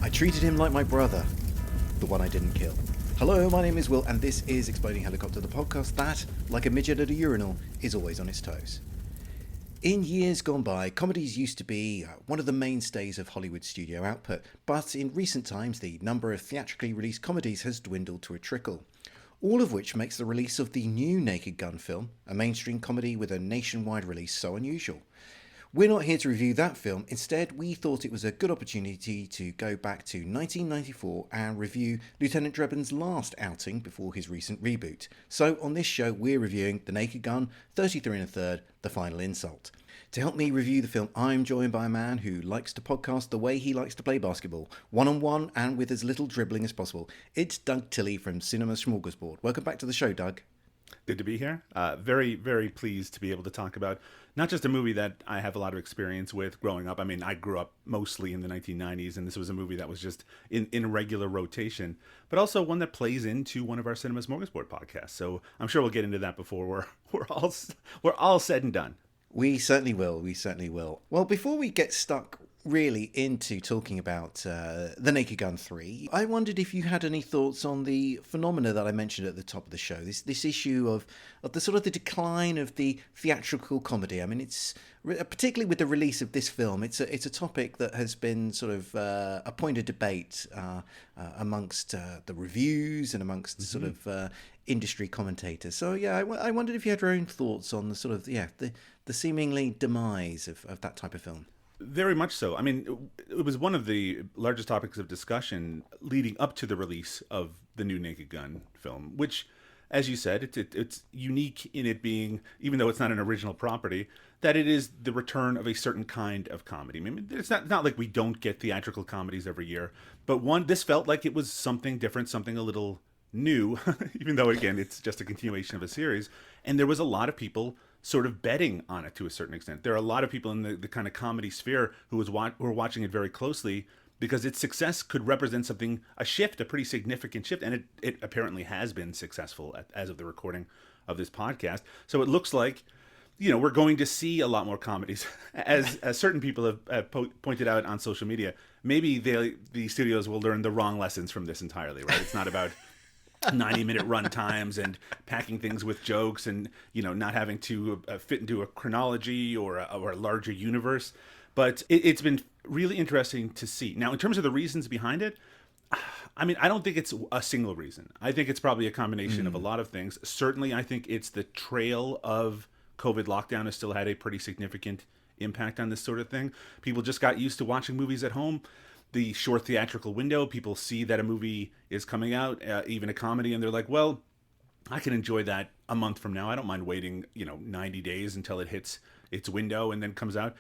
I treated him like my brother, the one I didn't kill. Hello, my name is Will, and this is Exploding Helicopter, the podcast that, like a midget at a urinal, is always on its toes. In years gone by, comedies used to be one of the mainstays of Hollywood studio output, but in recent times the number of theatrically released comedies has dwindled to a trickle. All of which makes the release of the new Naked Gun film, a mainstream comedy with a nationwide release, so unusual. We're not here to review that film. Instead, we thought it was a good opportunity to go back to 1994 and review Lieutenant Drebin's last outing before his recent reboot. So on this show, we're reviewing The Naked Gun, 33 1/3, The Final Insult. To help me review the film, I'm joined by a man who likes to podcast the way he likes to play basketball, one-on-one and with as little dribbling as possible. It's Doug Tilley from Cinema Smorgasbord. Welcome back to the show, Doug. Good to be here. Very, very pleased to be able to talk about not just a movie that I have a lot of experience with growing up. I mean, I grew up mostly in the 1990s, and this was a movie that was just in regular rotation, but also one that plays into one of our Cinema Smorgasbord podcasts. So I'm sure we'll get into that before we're all said and done. We certainly will. We certainly will. Well, before we get stuck really into talking about The Naked Gun 3, I wondered if you had any thoughts on the phenomena that I mentioned at the top of the show, this issue of the sort of the decline of the theatrical comedy. I mean, it's particularly with the release of this film, it's a topic that has been sort of a point of debate amongst the reviews and amongst sort of industry commentators. So yeah, I wondered if you had your own thoughts on the sort of the seemingly demise of that type of film. Very much so. I mean, it was one of the largest topics of discussion leading up to the release of the new Naked Gun film, which, as you said, it's unique in it being, even though it's not an original property, that it is the return of a certain kind of comedy. I mean, it's not like we don't get theatrical comedies every year, but this felt like it was something different, something a little new, even though, again, it's just a continuation of a series. And there was a lot of people sort of betting on it to a certain extent. There are a lot of people in the kind of comedy sphere who were watching it very closely because its success could represent something, a pretty significant shift. And it apparently has been successful as of the recording of this podcast. So it looks like, we're going to see a lot more comedies, as certain people have pointed out on social media. Maybe the studios will learn the wrong lessons from this entirely, right? It's not about 90-minute run times and packing things with jokes and not having to fit into a chronology or a larger universe, but it's been really interesting to see. Now, in terms of the reasons behind it, I mean, I don't think it's a single reason. I think it's probably a combination of a lot of things. Certainly, I think it's the trail of COVID lockdown has still had a pretty significant impact on this sort of thing. People just got used to watching movies at home. The short theatrical window, people see that a movie is coming out, even a comedy, and they're like, well, I can enjoy that a month from now. I don't mind waiting, 90 days until it hits its window and then comes out.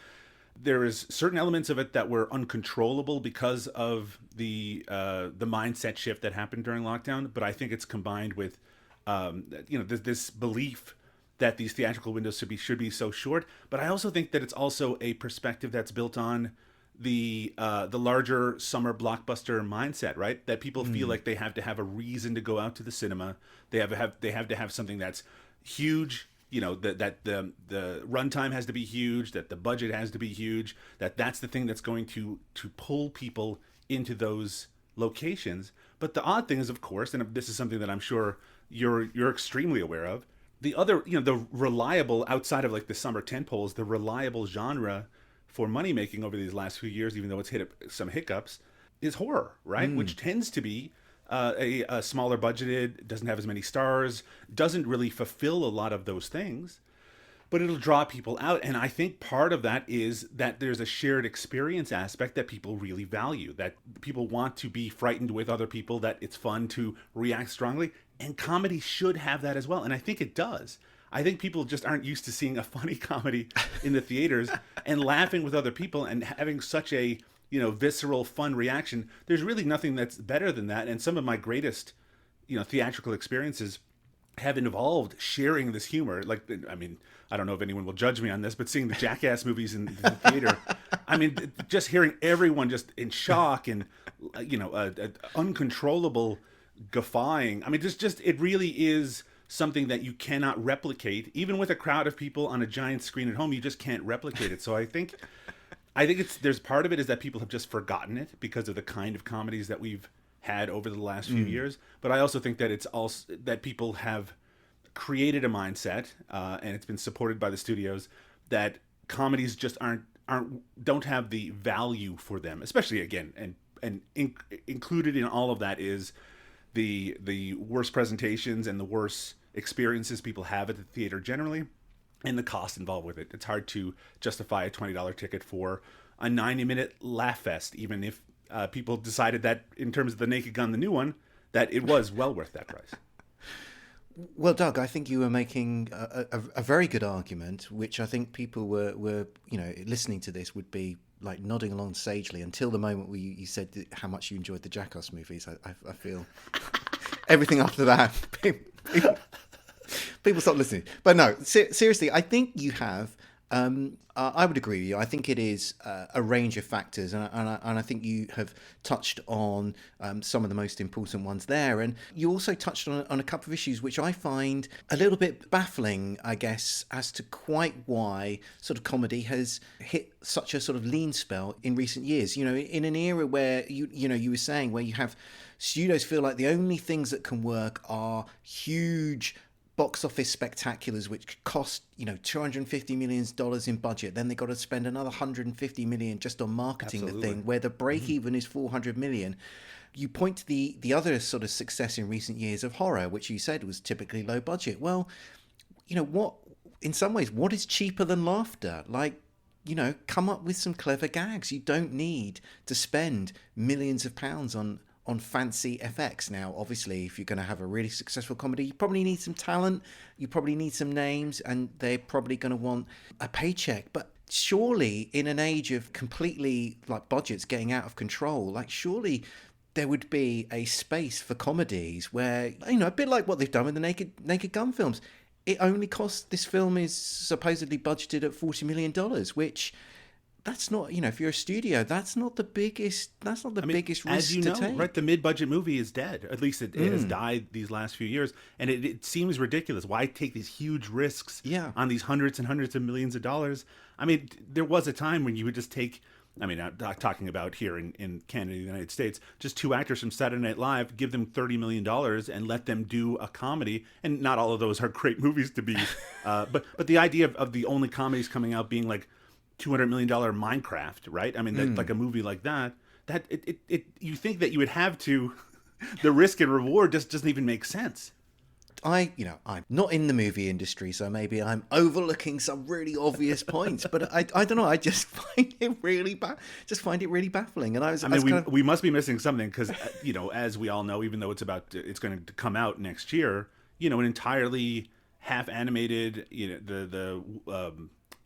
There is certain elements of it that were uncontrollable because of the mindset shift that happened during lockdown, but I think it's combined with, this belief that these theatrical windows should be so short. But I also think that it's also a perspective that's built on the larger summer blockbuster mindset, right? That people feel like they have to have a reason to go out to the cinema. They have to have something that's huge, that the runtime has to be huge, that the budget has to be huge, that's the thing that's going to pull people into those locations. But the odd thing is, of course, and this is something that I'm sure you're extremely aware of, the other, the reliable, outside of like the summer tentpoles, the reliable genre for money making over these last few years, even though it's hit some hiccups, is horror, right? Which tends to be a smaller budgeted, doesn't have as many stars, doesn't really fulfill a lot of those things, but it'll draw people out. And I think part of that is that there's a shared experience aspect that people really value, that people want to be frightened with other people, that it's fun to react strongly, and comedy should have that as well. And I think it does. I think people just aren't used to seeing a funny comedy in the theaters and laughing with other people and having such a, visceral, fun reaction. There's really nothing that's better than that. And some of my greatest, theatrical experiences have involved sharing this humor. Like, I mean, I don't know if anyone will judge me on this, but seeing the Jackass movies in the theater, I mean, just hearing everyone just in shock and, uncontrollable guffawing. I mean, it really is something that you cannot replicate, even with a crowd of people on a giant screen at home. You just can't replicate it. So I think I think there's part of it is that people have just forgotten it because of the kind of comedies that we've had over the last few years. But I also think that it's also that people have created a mindset, and it's been supported by the studios, that comedies just don't have the value for them, especially again, and included in all of that is the worst presentations and the worst experiences people have at the theater generally, and the cost involved with it. It's hard to justify a $20 ticket for a 90-minute laugh fest, even if people decided that in terms of The Naked Gun, the new one, that it was well worth that price. Well, Doug, I think you were making a very good argument, which I think people were listening to this would be like nodding along sagely until the moment where you said how much you enjoyed the Jackass movies. I feel everything after that, people stop listening. But no, seriously, I think you have. I would agree with you. I think it is a range of factors, and I think you have touched on some of the most important ones there. And you also touched on a couple of issues which I find a little bit baffling, I guess, as to quite why sort of comedy has hit such a sort of lean spell in recent years. You know, in an era where you were saying where you have studios feel like the only things that can work are huge box office spectaculars which cost $250 million in budget, then they got to spend another $150 million just on marketing. Absolutely. The thing where the break even is $400 million. You point to the other sort of success in recent years of horror, which you said was typically low budget. Well, what in some ways, what is cheaper than laughter? Like, come up with some clever gags. You don't need to spend millions of pounds on fancy FX. Now, obviously, if you're going to have a really successful comedy, you probably need some talent, you probably need some names, and they're probably going to want a paycheck. But surely, in an age of completely like budgets getting out of control, like surely there would be a space for comedies where, a bit like what they've done with the Naked Gun films. It only costs, this film is supposedly budgeted at $40 million, which... That's not, if you're a studio, that's not the biggest biggest risk to take. Right? The mid-budget movie is dead. At least it has died these last few years. And it seems ridiculous. Why take these huge risks on these hundreds and hundreds of millions of dollars? I mean, there was a time when you would just take, I'm not talking about here in Canada, the United States, just two actors from Saturday Night Live, give them $30 million and let them do a comedy. And not all of those are great movies to be. But the idea of the only comedies coming out being like, $200 million Minecraft, right? I mean, like a movie like that you think that you would have to, the risk and reward just doesn't even make sense. I'm not in the movie industry, so maybe I'm overlooking some really obvious points, but I don't know. I just find it really baffling. And we must be missing something because, as we all know, even though it's going to come out next year, an entirely half animated, the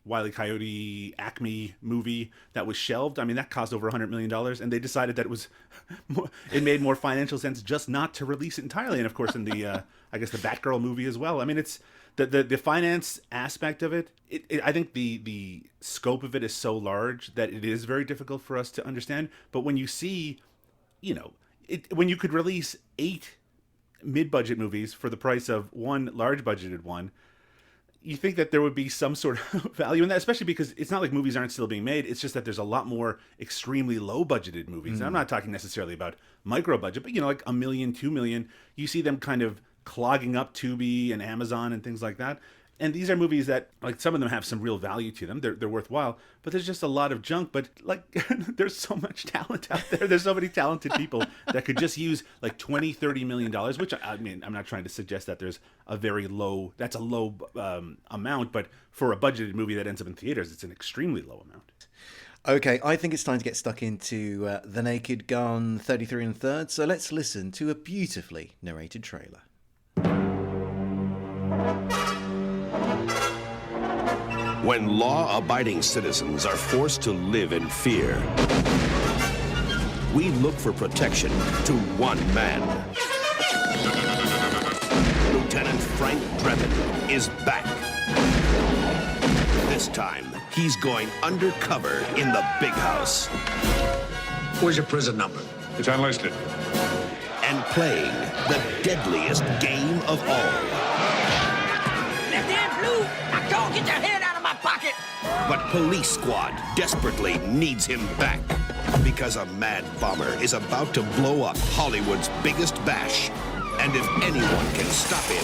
Wile E. Coyote Acme movie that was shelved. I mean, that cost over $100 million, and they decided that it made more financial sense just not to release it entirely. And of course, in the I guess the Batgirl movie as well. I mean, it's the finance aspect of it. I think the scope of it is so large that it is very difficult for us to understand. But when you see, when you could release 8 mid-budget movies for the price of one large-budgeted one, you think that there would be some sort of value in that, especially because it's not like movies aren't still being made. It's just that there's a lot more extremely low budgeted movies. And I'm not talking necessarily about micro budget, but like $1 million, $2 million, you see them kind of clogging up Tubi and Amazon and things like that. And these are movies that, like, some of them have some real value to them. They're worthwhile, but there's just a lot of junk. But like, there's so much talent out there. There's so many talented people that could just use like $20-30 million, which I mean, I'm not trying to suggest that there's that's a low amount, but for a budgeted movie that ends up in theaters, it's an extremely low amount. Okay, I think it's time to get stuck into The Naked Gun 33 1/3. So let's listen to a beautifully narrated trailer. When law-abiding citizens are forced to live in fear, we look for protection to one man. Lieutenant Frank Drebin is back. This time, he's going undercover in the big house. Where's your prison number? It's unlisted. And playing the deadliest game of all. Left hand blue, now go get your head out of my pocket. it! But Police Squad desperately needs him back because a mad bomber is about to blow up Hollywood's biggest bash. And if anyone can stop him,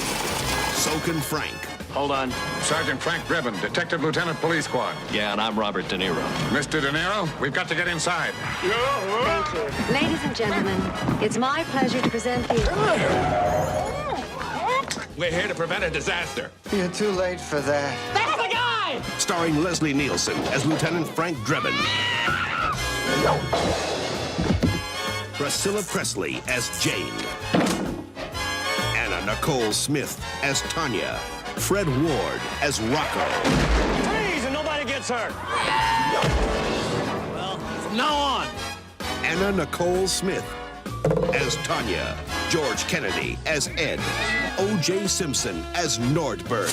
so can Frank. Hold on. Sergeant Frank Drebin, Detective Lieutenant Police Squad. Yeah, and I'm Robert De Niro. Mr. De Niro, we've got to get inside. Thank you. Ladies and gentlemen, it's my pleasure to present the... We're here to prevent a disaster. You're too late for that. That's the guy! Starring Leslie Nielsen as Lieutenant Frank Drebin. Priscilla Presley as Jane. Anna Nicole Smith as Tanya. Fred Ward as Rocco. Freeze and nobody gets hurt. Well, from now on. Anna Nicole Smith as Tanya. George Kennedy as Ed. O.J. Simpson as Nordberg.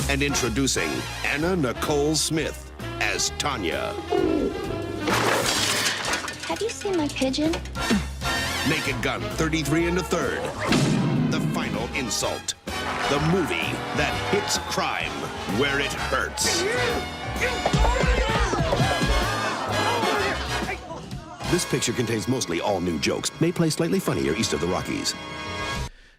And introducing Anna Nicole Smith as Tanya. Have you seen my pigeon? Naked Gun 33 and a third. The Final Insult. The movie that hits crime where it hurts. This picture contains mostly all new jokes. May play slightly funnier east of the Rockies.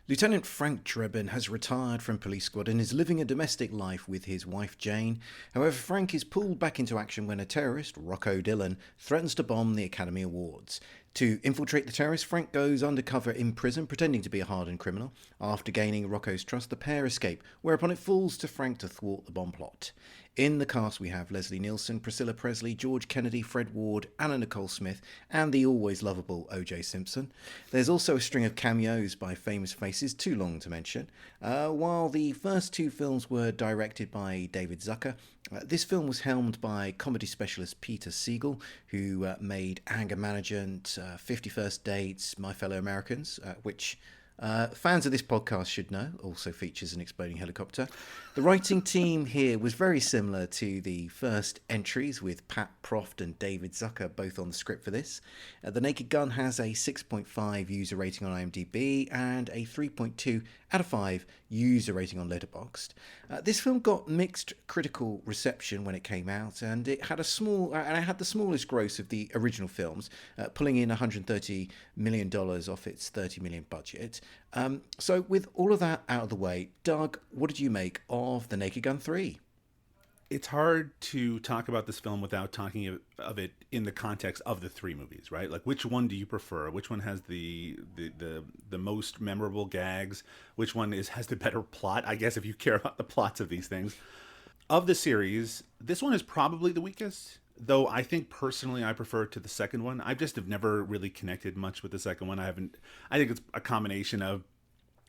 Lieutenant Frank Drebin has retired from Police Squad and is living a domestic life with his wife Jane. However, Frank is pulled back into action when a terrorist, Rocco Dillon, threatens to bomb the Academy Awards. To infiltrate the terrorist, Frank goes undercover in prison, pretending to be a hardened criminal. After gaining Rocco's trust, the pair escape, whereupon it falls to Frank to thwart the bomb plot. In the cast we have Leslie Nielsen, Priscilla Presley, George Kennedy, Fred Ward, Anna Nicole Smith, and the always lovable O.J. Simpson. There's also a string of cameos by famous faces, too long to mention. While the first two films were directed by David Zucker, this film was helmed by comedy specialist Peter Siegel, who made Anger Management, 50 First Dates, My Fellow Americans, which fans of this podcast should know, also features an exploding helicopter. The writing team here was very similar to the first entries, with Pat Proft and David Zucker both on the script for this. The Naked Gun has a 6.5 user rating on IMDb and a 3.2 out of 5 user rating on Letterboxd. This film got mixed critical reception when it came out, and it had the smallest gross of the original films, pulling in $130 million off its $30 million budget. So with all of that out of the way, Doug, what did you make of The Naked Gun 3? It's hard to talk about this film without talking of it in the context of the three movies, right? Like, which one do you prefer? Which one has the most memorable gags? Which one has the better plot? I guess if you care about the plots of these things. Of the series, this one is probably the weakest, though I think personally I prefer it to the second one. I just have never really connected much with the second one. I think it's a combination of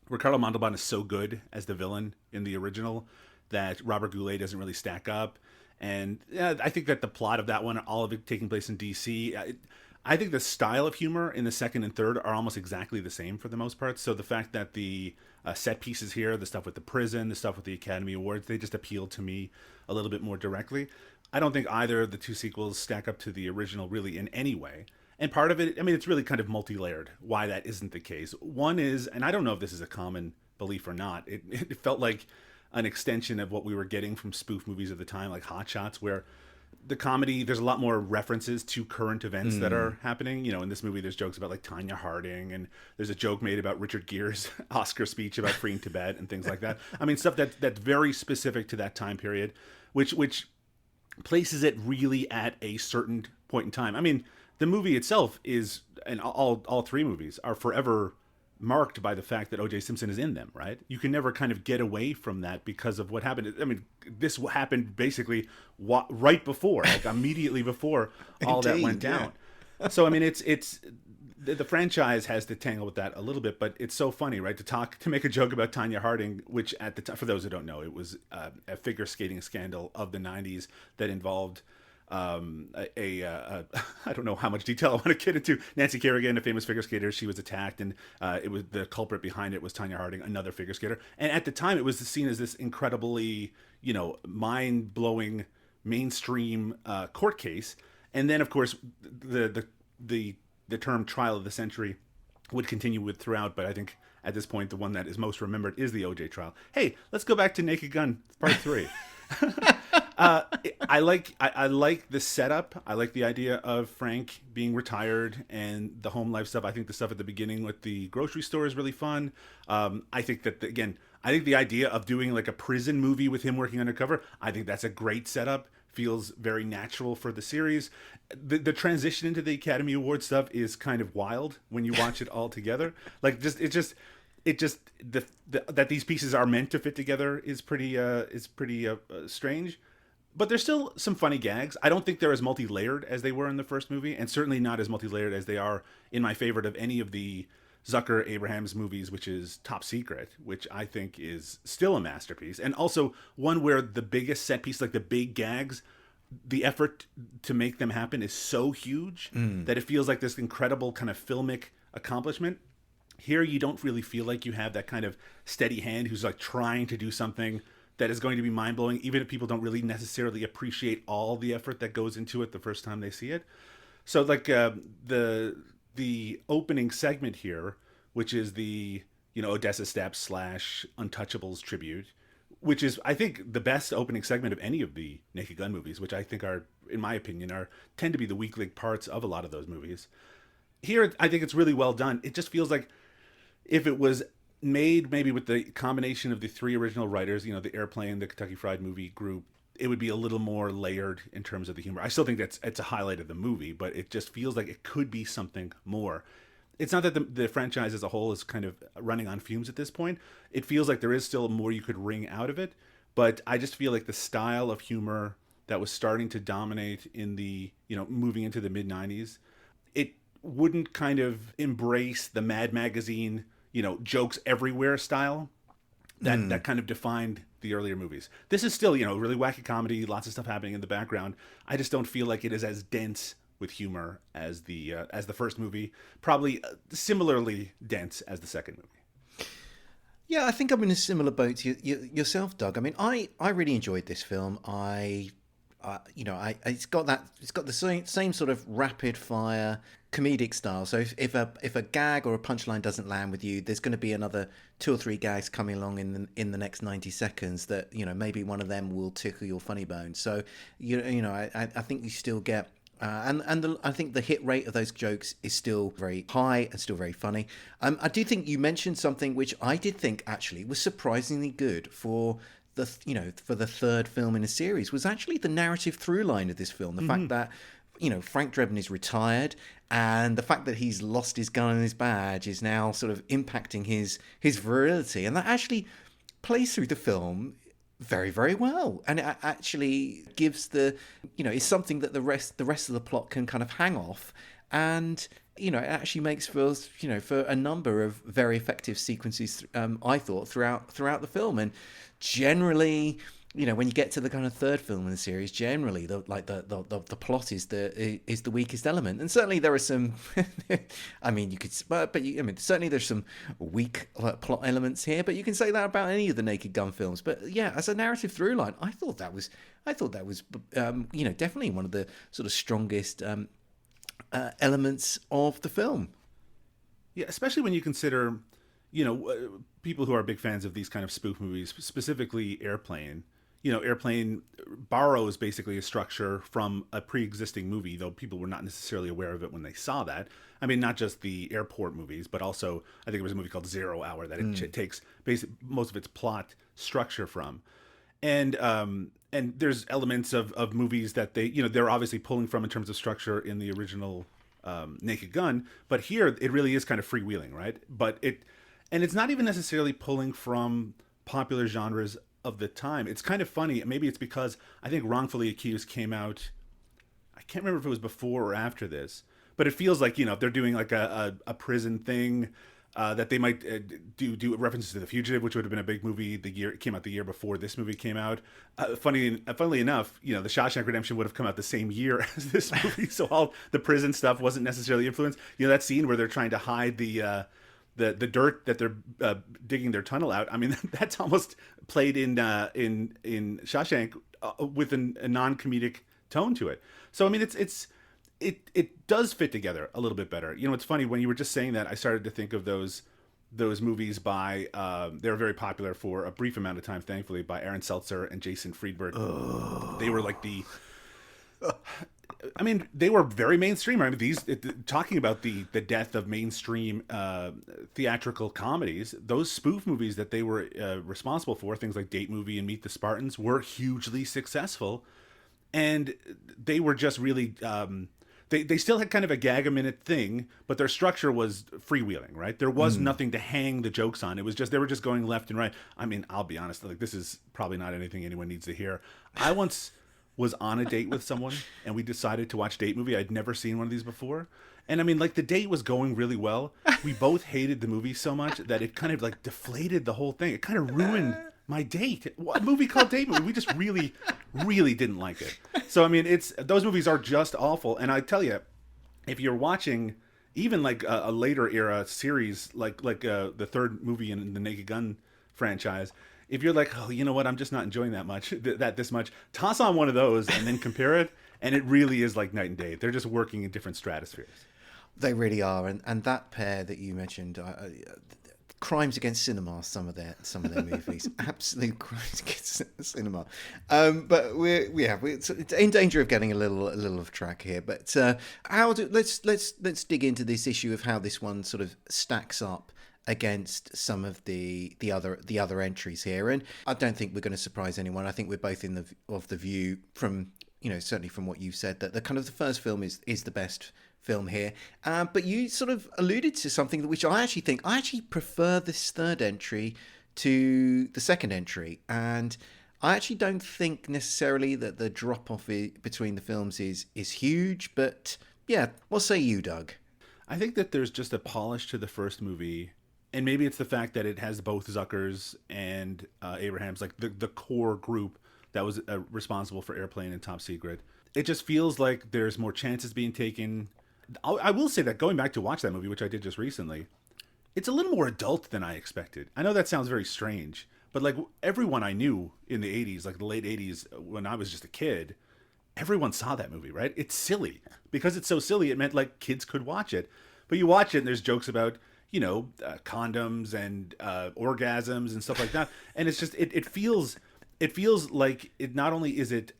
Ricardo Montalban is so good as the villain in the original that Robert Goulet doesn't really stack up. And I think that the plot of that one, all of it taking place in D.C., I think the style of humor in the second and third are almost exactly the same for the most part. So the fact that the set pieces here, the stuff with the prison, the stuff with the Academy Awards, they just appeal to me a little bit more directly. I don't think either of the two sequels stack up to the original really in any way. And part of it, I mean, it's really kind of multi-layered why that isn't the case. One is, and I don't know if this is a common belief or not, it felt like an extension of what we were getting from spoof movies at the time, like Hot Shots, where the comedy, there's a lot more references to current events that are happening. You know, in this movie, there's jokes about like Tanya Harding, and there's a joke made about Richard Gere's Oscar speech about freeing Tibet and things like that. I mean, stuff that's very specific to that time period, which places it really at a certain point in time. I mean, the movie itself is, and all three movies are forever marked by the fact that O.J. Simpson is in them, right? You can never kind of get away from that because of what happened. I mean, this happened basically right before, like immediately before all that went down. Yeah. So, I mean, it's the franchise has to tangle with that a little bit, but it's so funny, right? To make a joke about Tanya Harding, which at the time, for those who don't know, it was a figure skating scandal of the 90s that involved I don't know how much detail I want to get into. Nancy Kerrigan, a famous figure skater, she was attacked, and it was the culprit behind it was Tanya Harding, another figure skater. And at the time, it was seen as this incredibly, mind-blowing mainstream court case. And then, of course, the term trial of the century would continue throughout. But I think at this point, the one that is most remembered is the OJ trial. Hey, let's go back to Naked Gun Part 3. I like the setup. I like the idea of Frank being retired and the home life stuff. I think the stuff at the beginning with the grocery store is really fun. I think that I think the idea of doing like a prison movie with him working undercover, I think that's a great setup. Feels very natural for the series. The transition into the Academy Award stuff is kind of wild when you watch it all together. Like that these pieces are meant to fit together is pretty strange. But there's still some funny gags. I don't think they're as multi-layered as they were in the first movie, and certainly not as multi-layered as they are in my favorite of any of the Zucker Abrahams movies, which is Top Secret, which I think is still a masterpiece. And also one where the biggest set piece, like the big gags, the effort to make them happen is so huge that it feels like this incredible kind of filmic accomplishment. Here, you don't really feel like you have that kind of steady hand who's like trying to do something that is going to be mind-blowing, even if people don't really necessarily appreciate all the effort that goes into it the first time they see it. So like the opening segment here, which is the Odessa Steps / Untouchables tribute, which is I think the best opening segment of any of the Naked Gun movies, which I think are, in my opinion, tend to be the weak link parts of a lot of those movies. Here, I think it's really well done. It just feels like if it was made maybe with the combination of the three original writers, the Airplane, the Kentucky Fried Movie group, it would be a little more layered in terms of the humor. I still think it's a highlight of the movie, but it just feels like it could be something more. It's not that the franchise as a whole is kind of running on fumes at this point. It feels like there is still more you could wring out of it, but I just feel like the style of humor that was starting to dominate in the, moving into the mid-90s, it wouldn't kind of embrace the Mad Magazine, jokes everywhere style that kind of defined the earlier movies. This is still, really wacky comedy, lots of stuff happening in the background. I just don't feel like it is as dense with humor as the first movie. Probably similarly dense as the second movie. Yeah, I think I'm in a similar boat to yourself, Doug. I mean, I really enjoyed this film. It's got the same sort of rapid fire comedic style. So if a gag or a punchline doesn't land with you, there's going to be another 2 or 3 gags coming along in the next 90 seconds that maybe one of them will tickle your funny bone. So I think you still get. I think the hit rate of those jokes is still very high and still very funny. I do think you mentioned something which I did think actually was surprisingly good for the third film in a series, was actually the narrative through line of this film. The fact that Frank Drebin is retired, and the fact that he's lost his gun and his badge is now sort of impacting his virility, and that actually plays through the film very, very well, and it actually gives is something that the rest of the plot can kind of hang off, and it actually makes for a number of very effective sequences. I thought throughout the film, and generally, when you get to the kind of third film in the series, generally the plot is the weakest element, and certainly there are some. Certainly there's some weak plot elements here, but you can say that about any of the Naked Gun films. But yeah, as a narrative through line, I thought that was definitely one of the sort of strongest elements of the film. Yeah, especially when you consider, people who are big fans of these kind of spoof movies, specifically Airplane. Airplane borrows basically a structure from a pre-existing movie, though people were not necessarily aware of it when they saw that. I mean, not just the airport movies, but also I think it was a movie called 0 Hour that it takes most of its plot structure from. And there's elements of movies that they're obviously pulling from in terms of structure in the original Naked Gun, but here it really is kind of freewheeling, right? And it's not even necessarily pulling from popular genres of the time. It's kind of funny. Maybe it's because I think Wrongfully Accused came out, I can't remember if it was before or after this, but it feels like, if they're doing like a prison thing, that they might do references to The Fugitive, which would have been a big movie it came out the year before this movie came out. Funnily enough, The Shawshank Redemption would have come out the same year as this movie, so all the prison stuff wasn't necessarily influenced. That scene where they're trying to hide the dirt that they're digging their tunnel out. I mean, that's almost played in Shawshank with a non-comedic tone to it. So I mean, it does fit together a little bit better. It's funny when you were just saying that, I started to think of those those movies by, they were very popular for a brief amount of time, thankfully, by Aaron Seltzer and Jason Friedberg. They were like they were very mainstream. I mean, talking about the death of mainstream theatrical comedies, those spoof movies that they were responsible for, things like Date Movie and Meet the Spartans, were hugely successful. And they were just really... They still had kind of a gag-a-minute thing, but their structure was freewheeling, right? There was nothing to hang the jokes on. It was just, they were just going left and right. I mean, I'll be honest, like, this is probably not anything anyone needs to hear. I once was on a date with someone, and we decided to watch Date Movie. I'd never seen one of these before. And I mean, like, the date was going really well. We both hated the movie so much that it kind of, like, deflated the whole thing. It kind of ruined my date. A movie called Date Movie. We just really, really didn't like it. So, I mean, those movies are just awful. And I tell you, if you're watching even like a later era series, like the third movie in the Naked Gun franchise, if you're like, oh, you know what, I'm just not enjoying this much, toss on one of those and then compare it, and it really is like night and day. They're just working in different stratospheres. They really are, and that pair that you mentioned, crimes against cinema. Some of their movies, absolute crimes against cinema. But we're in danger of getting a little off track here. But let's dig into this issue of how this one sort of stacks up against some of the other entries here. And I don't think we're going to surprise anyone. I think we're both of the view, from certainly from what you've said, that the first film is the best film here. But you sort of alluded to something which I actually prefer this third entry to the second entry, and I actually don't think necessarily that the drop off between the films is huge. But yeah, what say you, Doug? I think that there's just a polish to the first movie, and maybe it's the fact that it has both Zuckers and Abrahams, like the core group that was responsible for Airplane and Top Secret. It just feels like there's more chances being taken. I will say that going back to watch that movie, which I did just recently, it's a little more adult than I expected. I know that sounds very strange, but like everyone I knew in the 80s, like the late 80s, when I was just a kid, everyone saw that movie, right? It's silly. Because it's so silly, it meant like kids could watch it. But you watch it and there's jokes about, condoms and orgasms and stuff like that. And it's just, it feels like it not only is it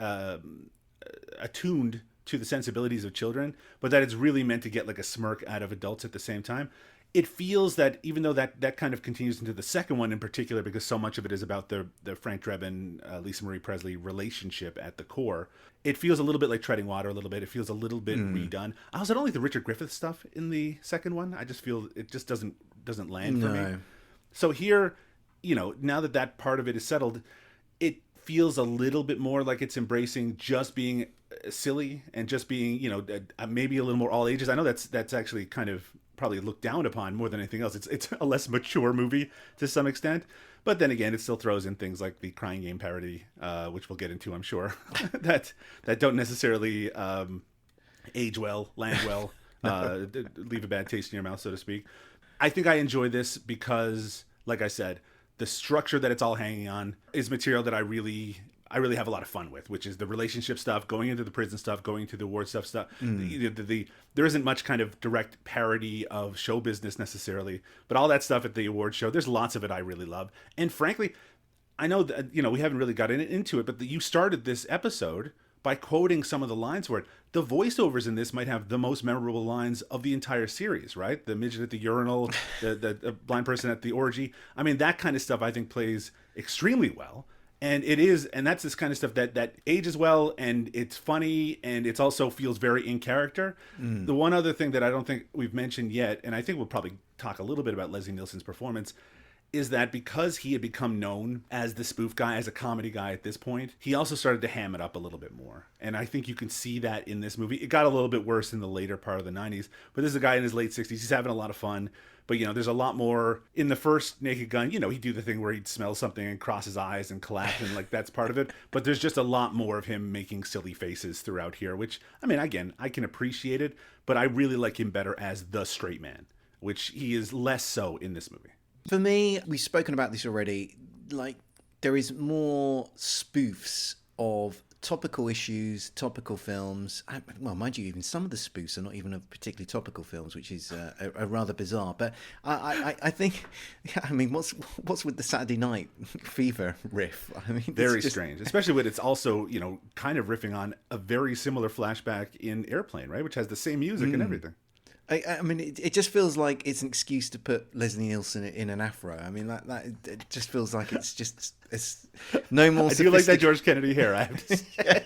attuned to the sensibilities of children, but that it's really meant to get like a smirk out of adults at the same time. It feels that even though that kind of continues into the second one in particular, because so much of it is about the Frank Drebin, Lisa Marie Presley relationship at the core, it feels a little bit like treading water a little bit. It feels a little bit redone. I also don't like the Richard Griffith stuff in the second one. I just feel it just doesn't land for me. So here, now that part of it is settled, it feels a little bit more like it's embracing just being silly and just being, maybe a little more all ages. I know that's actually kind of probably looked down upon more than anything else. It's a less mature movie to some extent, but then again, it still throws in things like the Crying Game parody, which we'll get into, I'm sure, that don't necessarily age well, land well, leave a bad taste in your mouth, so to speak. I think I enjoy this because, like I said, the structure that it's all hanging on is material that I really have a lot of fun with, which is the relationship stuff, going into the prison stuff, going into the award stuff. There isn't much kind of direct parody of show business necessarily, but all that stuff at the award show, there's lots of it I really love. And frankly, I know that, we haven't really gotten into it, but you started this episode by quoting some of the lines where the voiceovers in this might have the most memorable lines of the entire series, right? The midget at the urinal, the blind person at the orgy. I mean, that kind of stuff I think plays extremely well. And that's this kind of stuff that ages well, and it's funny, and it also feels very in character. The one other thing that I don't think we've mentioned yet, and I think we'll probably talk a little bit about Leslie Nielsen's performance, is that because he had become known as the spoof guy, as a comedy guy at this point, he also started to ham it up a little bit more. And I think you can see that in this movie. It got a little bit worse in the later part of the 90s, but this is a guy in his late 60s. He's having a lot of fun. But, there's a lot more in the first Naked Gun. He'd do the thing where he'd smell something and cross his eyes and collapse, and like that's part of it. But there's just a lot more of him making silly faces throughout here, which, I mean, again, I can appreciate it, but I really like him better as the straight man, which he is less so in this movie. For me, we've spoken about this already, like there is more spoofs of topical issues, topical films. Well, mind you, even some of the spoofs are not even of particularly topical films, which is a rather bizarre. But I think, I mean, what's with the Saturday Night Fever riff? I mean, very strange, especially when it's also, you know, kind of riffing on a very similar flashback in Airplane, right, which has the same music and everything. I mean, it just feels like it's an excuse to put Leslie Nielsen in an afro. I mean, that it just feels like it's no more. I do like that George Kennedy hair. I have to say.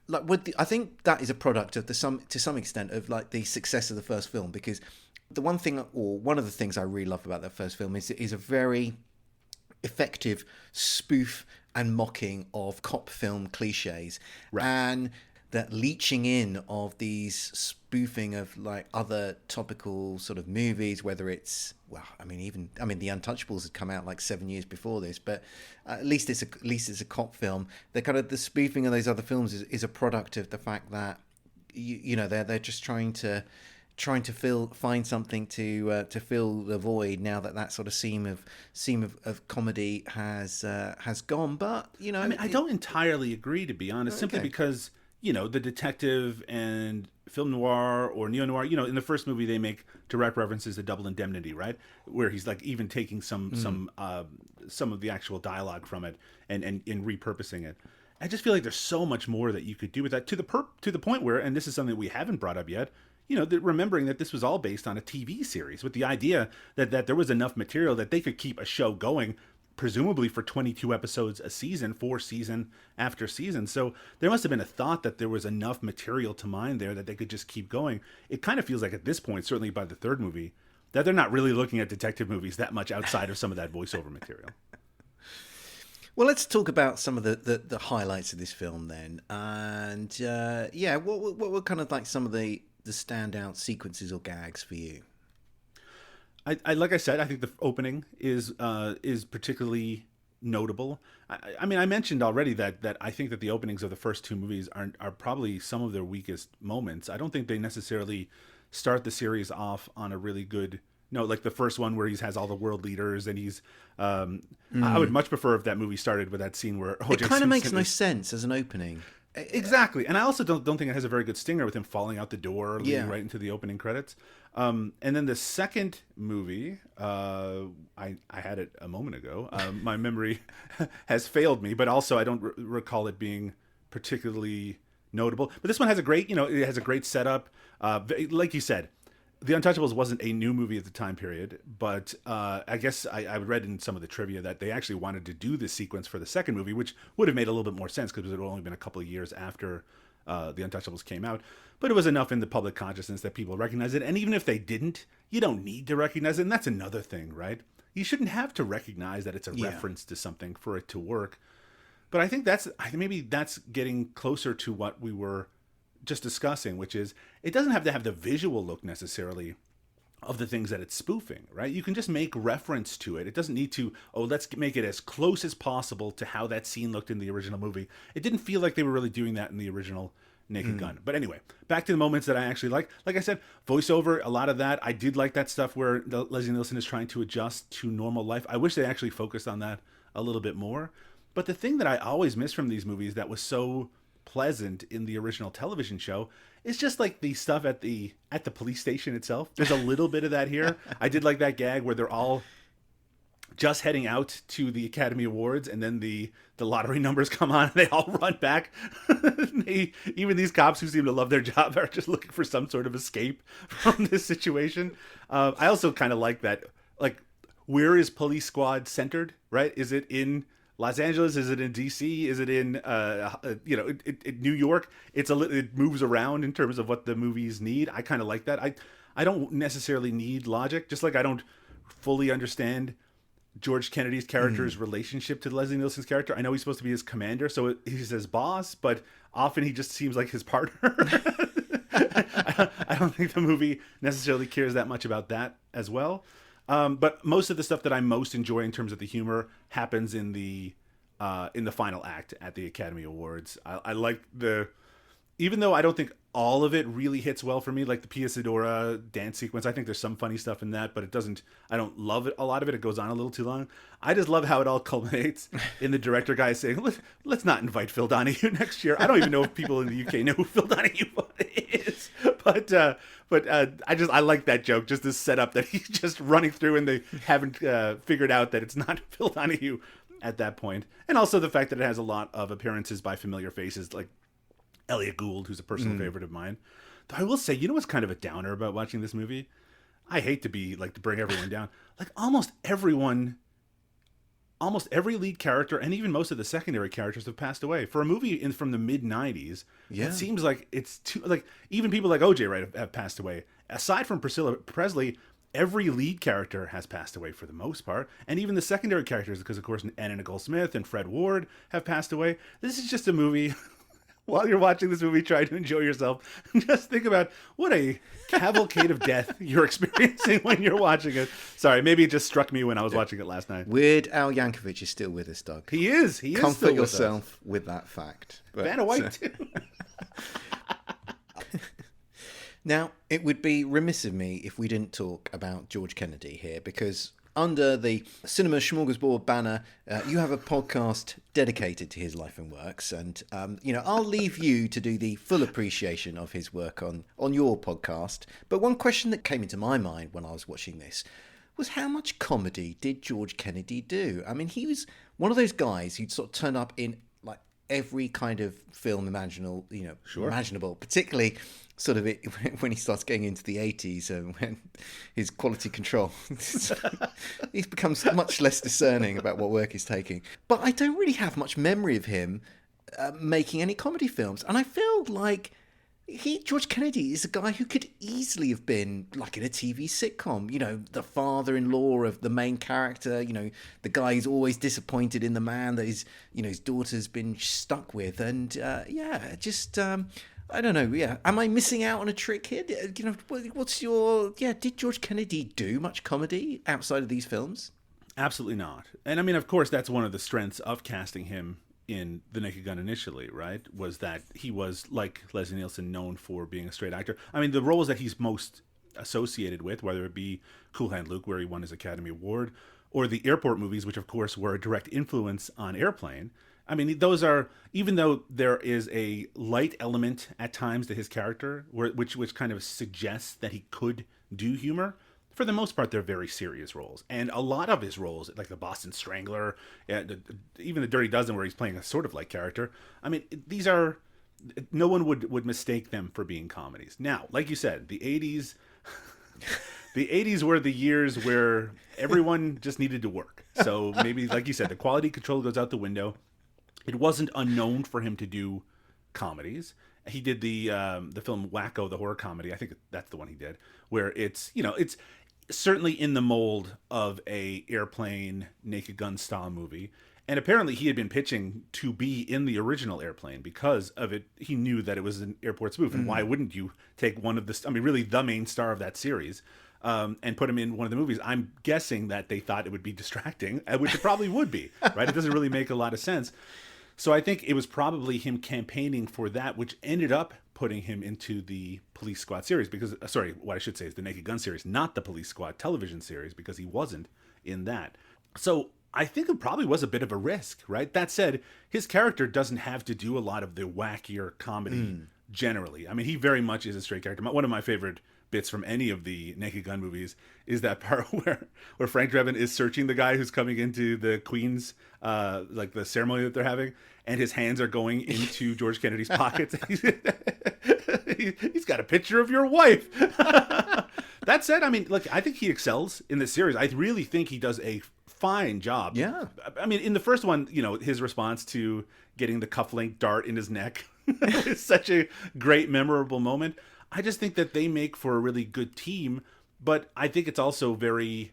Like I think that is a product of to some extent of like the success of the first film, because the one of the things I really love about that first film is a very effective spoof and mocking of cop film cliches, right. And that leeching in of these spoofing of like other topical sort of movies, whether it's, well, I mean, The Untouchables had come out like 7 years before this, but at least it's a cop film. The kind of the spoofing of those other films is a product of the fact that you know they're just trying to find something to fill the void now that sort of seam of comedy has gone. But you know, I mean, I don't entirely agree, to be honest, simply because, you know, the detective and film noir or neo-noir, you know, in the first movie they make direct references to Double Indemnity, right? Where he's like even taking some of the actual dialogue from it and repurposing it. I just feel like there's so much more that you could do with that to the point where, and this is something we haven't brought up yet, you know, remembering that this was all based on a TV series with the idea that there was enough material that they could keep a show going, presumably for 22 episodes a season, for season after season. So there must have been a thought that there was enough material to mine there that they could just keep going. It kind of feels like at this point, certainly by the third movie, that they're not really looking at detective movies that much outside of some of that voiceover material. Well, let's talk about some of the highlights of this film then. And what were kind of like some of the standout sequences or gags for you? I like I said, I think the opening is particularly notable. I mean, I mentioned already that I think that the openings of the first two movies are probably some of their weakest moments. I don't think they necessarily start the series off on a really good note, like the first one where he has all the world leaders and he's. I would much prefer if that movie started with that scene where O.J. It kind of makes Simpson no sense as an opening. Exactly, and I also don't think it has a very good stinger with him falling out the door, leading right into the opening credits. And then the second movie, I had it a moment ago. My memory has failed me, but also I don't recall it being particularly notable. But this one has a great, it has a great setup. Like you said, The Untouchables wasn't a new movie at the time period, but I guess I read in some of the trivia that they actually wanted to do this sequence for the second movie, which would have made a little bit more sense because it had only been a couple of years after The Untouchables came out. But it was enough in the public consciousness that people recognize it. And even if they didn't, you don't need to recognize it. And that's another thing, right? You shouldn't have to recognize that it's a reference to something for it to work. But I think maybe that's getting closer to what we were just discussing, which is it doesn't have to have the visual look necessarily of the things that it's spoofing, right? You can just make reference to it. It doesn't need to, let's make it as close as possible to how that scene looked in the original movie. It didn't feel like they were really doing that in the original Naked Gun. But anyway, back to the moments that I actually like. Like I said, voiceover, a lot of that. I did like that stuff where Leslie Nielsen is trying to adjust to normal life. I wish they actually focused on that a little bit more. But the thing that I always miss from these movies that was so pleasant in the original television show is just like the stuff at the police station itself. There's a little bit of that here. I did like that gag where they're all just heading out to the Academy Awards and then the lottery numbers come on and they all run back. Even these cops who seem to love their job are just looking for some sort of escape from this situation. I also kind of like that, like, where is Police Squad centered, right? Is it in Los Angeles? Is it in DC? Is it in New York? It moves around in terms of what the movies need. I kind of like that. I don't necessarily need logic, just like I don't fully understand George Kennedy's character's relationship to Leslie Nielsen's character. I know he's supposed to be his commander, so he's his boss, but often he just seems like his partner. I don't think the movie necessarily cares that much about that as well. But most of the stuff that I most enjoy in terms of the humor happens in the final act at the Academy Awards. I like the even though I don't think all of it really hits well for me, like the Pia Sedora dance sequence, I think there's some funny stuff in that, but I don't love it. A lot of it goes on a little too long. I just love how it all culminates in the director guy saying, let's not invite Phil Donahue next year. I don't even know if people in the UK know who Phil Donahue is, but I like that joke, just this setup that he's just running through and they haven't figured out that it's not Phil Donahue at that point. And also the fact that it has a lot of appearances by familiar faces, like Elliot Gould, who's a personal favorite of mine. Though I will say, you know what's kind of a downer about watching this movie? I hate to bring everyone down. Like almost every lead character and even most of the secondary characters have passed away. For a movie from the mid '90s, it seems like it's too, like even people like OJ Wright have passed away. Aside from Priscilla Presley, every lead character has passed away for the most part, and even the secondary characters, because of course Anna Nicole Smith and Fred Ward have passed away. This is just a movie. While you're watching this movie, try to enjoy yourself. Just think about what a cavalcade of death you're experiencing when you're watching it. Sorry, maybe it just struck me when I was watching it last night. Weird Al Yankovic is still with us, Doug. He is. Comfort still yourself with that fact. Vanna White, too. Now, it would be remiss of me if we didn't talk about George Kennedy here, because under the Cinema Smorgasbord banner, you have a podcast dedicated to his life and works, and I'll leave you to do the full appreciation of his work on your podcast. But one question that came into my mind when I was watching this was, how much comedy did George Kennedy do? I mean, he was one of those guys who'd sort of turn up in like every kind of film imaginable, imaginable, particularly sort of it when he starts getting into the 80s and when his quality control, he becomes much less discerning about what work he's taking. But I don't really have much memory of him making any comedy films. And I feel like George Kennedy is a guy who could easily have been like in a TV sitcom, the father-in-law of the main character, the guy who's always disappointed in the man that his daughter's been stuck with. And I don't know. Yeah, am I missing out on a trick here? What's your? Yeah, did George Kennedy do much comedy outside of these films? Absolutely not. And I mean, of course, that's one of the strengths of casting him in The Naked Gun initially, right? Was that he was, like Leslie Nielsen, known for being a straight actor. I mean, the roles that he's most associated with, whether it be Cool Hand Luke, where he won his Academy Award, or the airport movies, which of course were a direct influence on Airplane. I mean, those are, even though there is a light element at times to his character, which kind of suggests that he could do humor, for the most part, they're very serious roles. And a lot of his roles, like the Boston Strangler, even the Dirty Dozen, where he's playing a sort of like character, I mean, these are, no one would mistake them for being comedies. Now, like you said, the 80s... The 80s were the years where everyone just needed to work. So maybe, like you said, the quality control goes out the window. It wasn't unknown for him to do comedies. He did the film Wacko, the horror comedy. I think that's the one he did, where it's certainly in the mold of a Airplane, Naked Gun style movie. And apparently he had been pitching to be in the original Airplane because of it. He knew that it was an airport spoof. And why wouldn't you take one of the, really the main star of that series, and put him in one of the movies? I'm guessing that they thought it would be distracting, which it probably would be, right? It doesn't really make a lot of sense. So I think it was probably him campaigning for that, which ended up putting him into the Police Squad series, because, what I should say is the Naked Gun series, not the Police Squad television series, because he wasn't in that. So I think it probably was a bit of a risk, right? That said, his character doesn't have to do a lot of the wackier comedy generally. I mean, he very much is a straight character. One of my favorite bits from any of the Naked Gun movies is that part where Frank Drebin is searching the guy who's coming into the Queen's, like the ceremony that they're having, and his hands are going into George Kennedy's pockets. He's got a picture of your wife. That said, I mean, look, I think he excels in this series. I really think he does a fine job. Yeah. I mean, in the first one, his response to getting the cufflink dart in his neck is such a great, memorable moment. I just think that they make for a really good team, but I think it's also very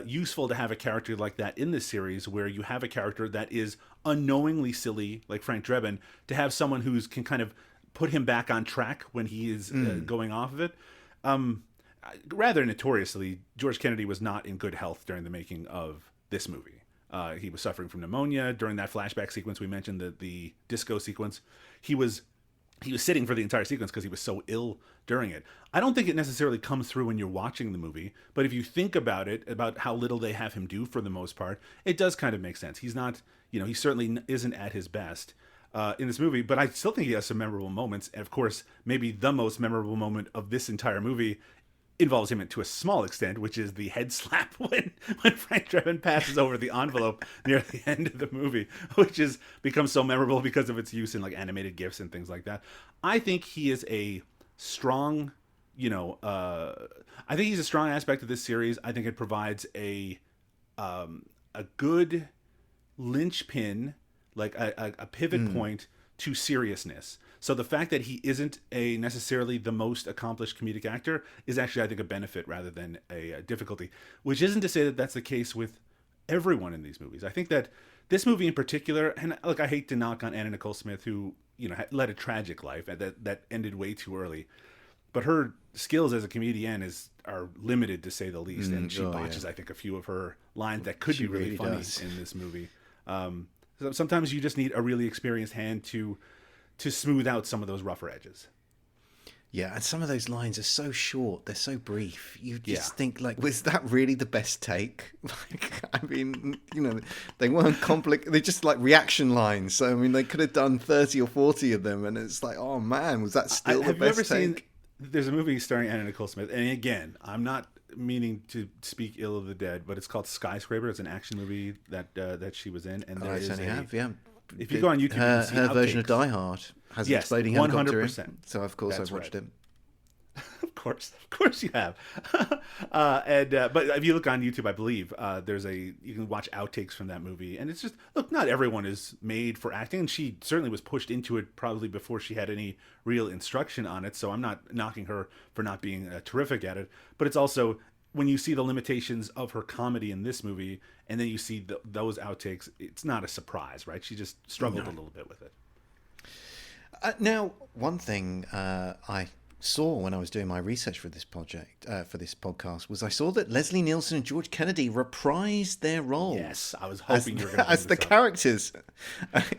useful to have a character like that in this series, where you have a character that is unknowingly silly, like Frank Drebin, to have someone who can kind of put him back on track when he is going off of it. Rather notoriously, George Kennedy was not in good health during the making of this movie. He was suffering from pneumonia during that flashback sequence we mentioned, the disco sequence. He was he was sitting for the entire sequence because he was so ill during it. I don't think it necessarily comes through when you're watching the movie, but if you think about it, about how little they have him do for the most part, it does kind of make sense. He's not, he certainly isn't at his best in this movie, but I still think he has some memorable moments. And of course, maybe the most memorable moment of this entire movie involves him to a small extent, which is the head slap when Frank Drebin passes over the envelope near the end of the movie, which is becomes so memorable because of its use in like animated GIFs and things like that. I think he is a strong, I think he's a strong aspect of this series. I think it provides a good linchpin, like a pivot point to seriousness. So the fact that he isn't necessarily the most accomplished comedic actor is actually, I think, a benefit rather than a difficulty, which isn't to say that that's the case with everyone in these movies. I think that this movie in particular, and look, I hate to knock on Anna Nicole Smith, who, led a tragic life that ended way too early, but her skills as a comedian are limited to say the least, and she botches, I think, a few of her lines that could be really funny in this movie. So sometimes you just need a really experienced hand to smooth out some of those rougher edges. Yeah, and some of those lines are so short, they're so brief. You just think, like, was that really the best take? Like, I mean, they weren't complicated. They're just like reaction lines. So, I mean, they could have done 30 or 40 of them, and it's like, oh man, was that still the best take? Have you ever seen, there's a movie starring Anna Nicole Smith, and again, I'm not meaning to speak ill of the dead, but it's called Skyscraper. It's an action movie that she was in, and if you go on YouTube, you can see her outtakes. Version of Die Hard has an exploding helicopter in. So of course I've watched it. Of course you have. But if you look on YouTube, I believe you can watch outtakes from that movie, and it's just, look, not everyone is made for acting, and she certainly was pushed into it probably before she had any real instruction on it. So I'm not knocking her for not being terrific at it, but it's also, when you see the limitations of her comedy in this movie, and then you see those outtakes, it's not a surprise, right? She just struggled a little bit with it. Now, one thing I saw when I was doing my research for this project, for this podcast, was I saw that Leslie Nielsen and George Kennedy reprised their roles. Yes, I was hoping you were going to as the characters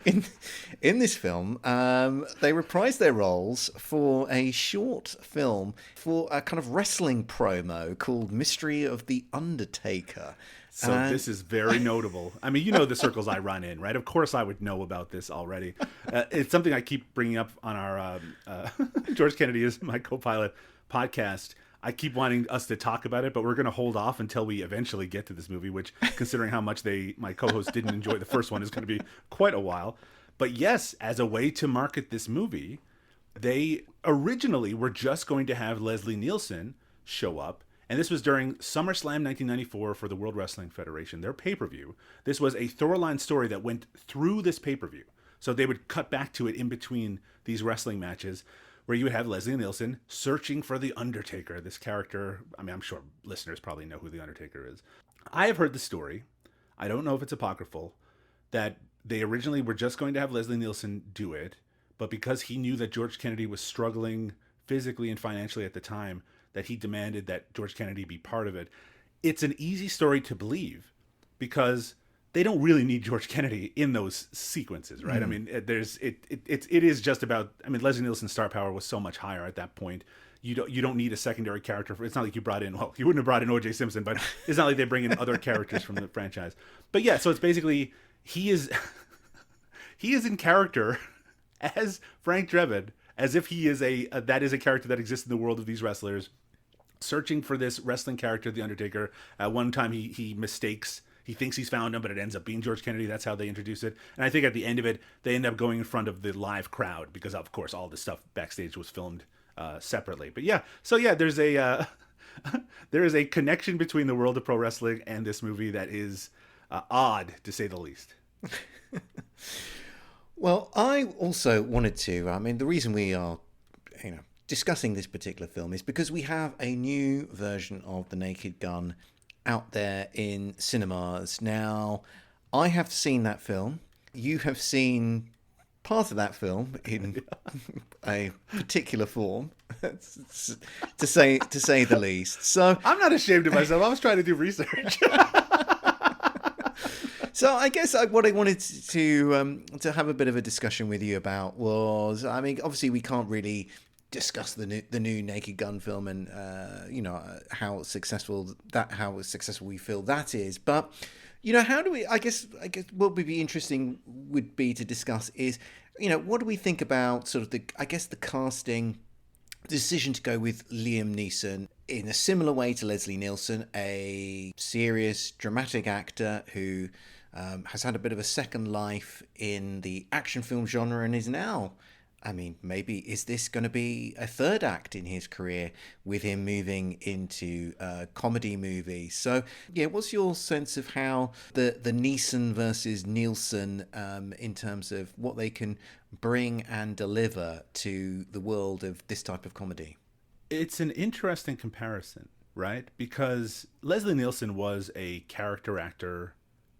in this film. They reprised their roles for a short film for a kind of wrestling promo called Mystery of the Undertaker. So this is very notable. I mean, the circles I run in, right? Of course I would know about this already. It's something I keep bringing up on our George Kennedy is my co-pilot podcast. I keep wanting us to talk about it, but we're going to hold off until we eventually get to this movie, which, considering how much my co-host didn't enjoy the first one, is going to be quite a while. But yes, as a way to market this movie, they originally were just going to have Leslie Nielsen show up. And this was during SummerSlam 1994 for the World Wrestling Federation, their pay-per-view. This was a Thoroughline story that went through this pay-per-view. So they would cut back to it in between these wrestling matches, where you would have Leslie Nielsen searching for The Undertaker, this character. I mean, I'm sure listeners probably know who The Undertaker is. I have heard the story, I don't know if it's apocryphal, that they originally were just going to have Leslie Nielsen do it, but because he knew that George Kennedy was struggling physically and financially at the time, that he demanded that George Kennedy be part of it. It's an easy story to believe because they don't really need George Kennedy in those sequences, right? I mean, it is just about, I mean, Leslie Nielsen's star power was so much higher at that point. You don't need a secondary character it's not like you brought in, well, you wouldn't have brought in O.J. Simpson, but it's not like they bring in other characters from the franchise. But yeah, so it's basically, he is in character as Frank Drebin, as if he is that is a character that exists in the world of these wrestlers, searching for this wrestling character, The Undertaker. At one time, he mistakes. He thinks he's found him, but it ends up being George Kennedy. That's how they introduce it. And I think at the end of it, they end up going in front of the live crowd because, of course, all this stuff backstage was filmed separately. But yeah, so yeah, there is a connection between the world of pro wrestling and this movie that is odd, to say the least. Well, I also wanted to, I mean, the reason we are, discussing this particular film is because we have a new version of The Naked Gun out there in cinemas. Now, I have seen that film. You have seen part of that film in a particular form, to say the least. So I'm not ashamed of myself. I was trying to do research. So I guess what I wanted to have a bit of a discussion with you about was, I mean, obviously we can't really discuss the new Naked Gun film and how successful we feel that is, but how do we? I guess what would be interesting would be to discuss is, what do we think about sort of the casting decision to go with Liam Neeson in a similar way to Leslie Nielsen, a serious, dramatic actor who has had a bit of a second life in the action film genre and is now, I mean, maybe is this going to be a third act in his career with him moving into comedy movies? So, yeah, what's your sense of how the Neeson versus Nielsen in terms of what they can bring and deliver to the world of this type of comedy? It's an interesting comparison, right? Because Leslie Nielsen was a character actor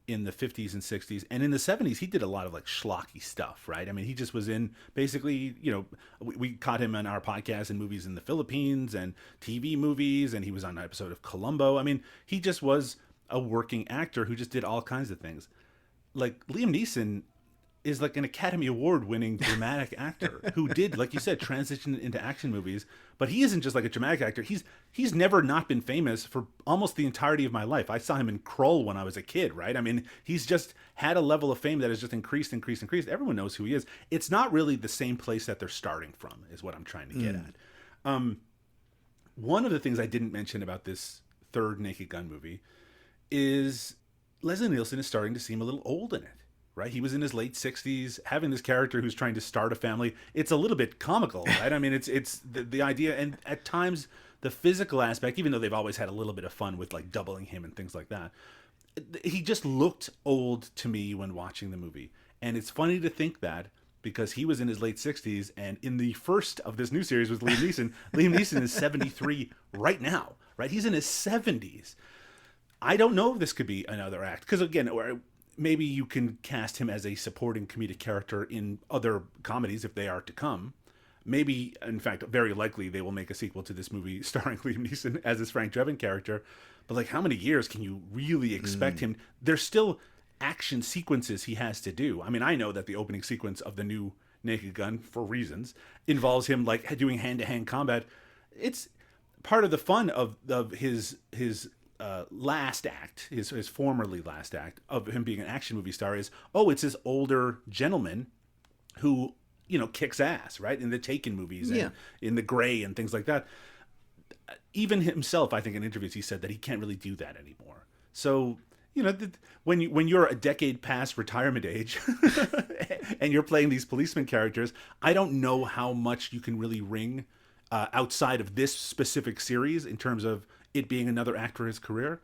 in the 50s and 60s, and in the 70s he did a lot of like schlocky stuff, right? I mean, he just was in basically, we caught him on our podcast in movies in the Philippines and TV movies, and he was on an episode of Columbo. I mean, he just was a working actor who just did all kinds of things. Like Liam Neeson is like an Academy Award winning dramatic actor who did, like you said, transition into action movies. But he isn't just like a dramatic actor. He's never not been famous for almost the entirety of my life. I saw him in Krull when I was a kid, right? I mean, he's just had a level of fame that has just increased. Everyone knows who he is. It's not really the same place that they're starting from, is what I'm trying to get at. One of the things I didn't mention about this third Naked Gun movie is Leslie Nielsen is starting to seem a little old in it. Right, he was in his late 60s, having this character who's trying to start a family. It's a little bit comical, right? I mean, it's the idea, and at times the physical aspect, even though they've always had a little bit of fun with like doubling him and things like that, he just looked old to me when watching the movie. And it's funny to think that because he was in his late 60s, and in the first of this new series with Liam Neeson, Liam Neeson is 73 right now, right? He's in his 70s. I don't know if this could be another act, because again, maybe you can cast him as a supporting comedic character in other comedies if they are to come. Maybe, in fact, very likely they will make a sequel to this movie starring Liam Neeson as his Frank Drebin character. But like, how many years can you really expect him? There's still action sequences he has to do. I mean, I know that the opening sequence of the new Naked Gun, for reasons, involves him like doing hand-to-hand combat. It's part of the fun of his last act, his formerly last act of him being an action movie star is, it's this older gentleman who, kicks ass, right? In the Taken movies and in The Gray and things like that. Even himself, I think in interviews, he said that he can't really do that anymore. So, when you're a decade past retirement age and you're playing these policeman characters, I don't know how much you can really wring outside of this specific series in terms of it being another act for his career.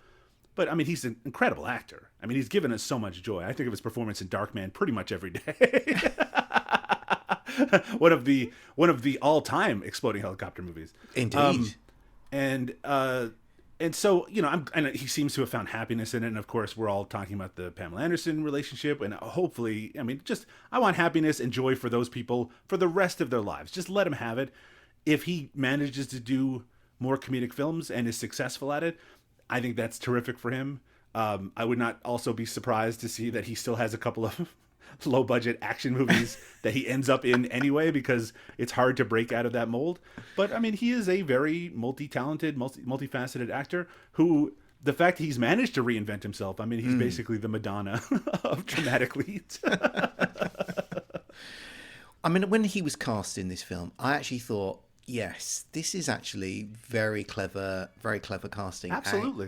But I mean, he's an incredible actor. I mean, he's given us so much joy. I think of his performance in Darkman pretty much every day. one of the all-time exploding helicopter movies. Indeed. And so, and he seems to have found happiness in it. And of course, we're all talking about the Pamela Anderson relationship. And hopefully, I mean, I want happiness and joy for those people for the rest of their lives. Just let him have it. If he manages to do more comedic films and is successful at it, I think that's terrific for him. I would not also be surprised to see that he still has a couple of low budget action movies that he ends up in anyway, because it's hard to break out of that mold. But I mean, he is a very multi-talented, multifaceted actor who, the fact that he's managed to reinvent himself, I mean, he's basically the Madonna of dramatic leads. I mean, when he was cast in this film, I actually thought, yes, this is actually very clever casting. Absolutely.